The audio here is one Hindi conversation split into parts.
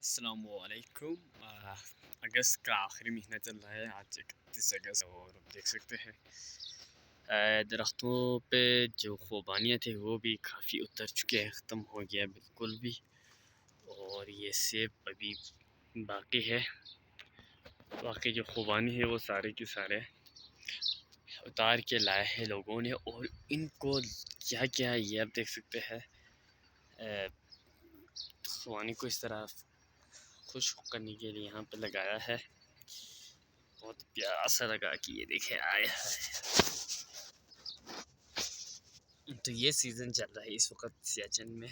अस्सलामुअलैकुम। अगस्त का आखिरी महीना चल रहा है, आज 31 अगस्त, और देख सकते हैं दरख्तों पे जो खुबानियाँ थे वो भी काफ़ी उतर चुके हैं, ख़त्म हो गया बिल्कुल भी। और ये सेब अभी बाकी है, बाकी जो खुबानी है वो सारे के सारे उतार के लाए हैं लोगों ने। और इनको क्या क्या है ये आप देख सकते हैं, खुबानी को इस तरह खुश करने के लिए यहाँ पे लगाया है। बहुत प्यारा सा लगा कि ये देखे आए हैं। तो ये सीज़न चल रहा है इस वक्त सियाचिन में,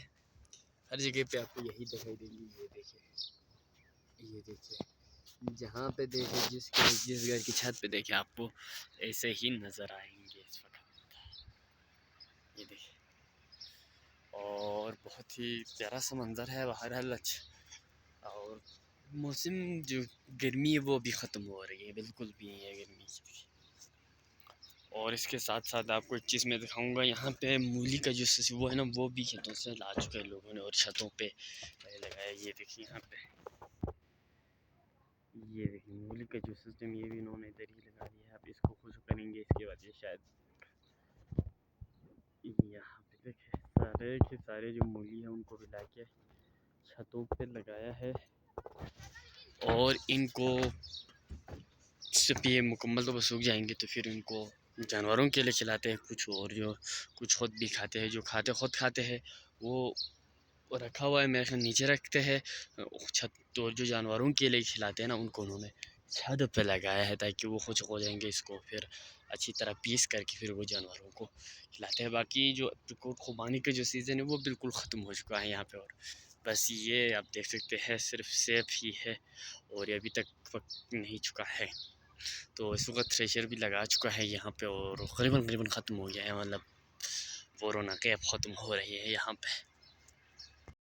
हर जगह पे आपको यही दिखाई देंगी। ये देखिए जहाँ पे देखे जिस घर की छत पे देखे आपको ऐसे ही नज़र आएंगे इस वक्त। ये देखिए, और बहुत ही प्यारा सा मंज़र है बाहर। और मौसम जो गर्मी है वो भी ख़त्म हो रही है, बिल्कुल भी नहीं है गर्मी की। और इसके साथ साथ आपको एक चीज़ मैं दिखाऊंगा, यहाँ पे मूली का जो वो है ना, वो भी खेतों से ला चुके हैं लोगों ने और छतों पे लगाया। ये देखिए यहाँ पे, ये देखिए मूली का जो सिस्टम, ये भी इन्होंने इधर ही लगा दिया है। आप इसको खुश करेंगे, इसके बाद ये शायद यहाँ पे देखे सारे के सारे जो मूली है उनको भी ला के छतों पे लगाया है। और इनको जब ये मुकम्मल तो सूख जाएंगे तो फिर इनको जानवरों के लिए खिलाते हैं कुछ, और जो कुछ खुद भी खाते हैं। जो खुद खाते हैं वो रखा हुआ है मेरे ख्याल नीचे रखते हैं छत। तो जो जानवरों के लिए खिलाते हैं ना, उनको उन्होंने छत पे लगाया है ताकि वो खुश हो जाएंगे। इसको फिर अच्छी तरह पीस करके फिर वो जानवरों को खिलाते हैं। बाकी जो खुबानी का जो सीज़न है वो बिल्कुल ख़त्म हो चुका है यहाँ पे। और बस ये आप देख सकते हैं सिर्फ सेब ही है, और ये अभी तक वक्त नहीं चुका है। तो इस वक्त थ्रेशर भी लगा चुका है यहाँ पे, और करीबन ख़त्म हो गया है। मतलब वो रौनकें अब ख़त्म हो रही है यहाँ पे।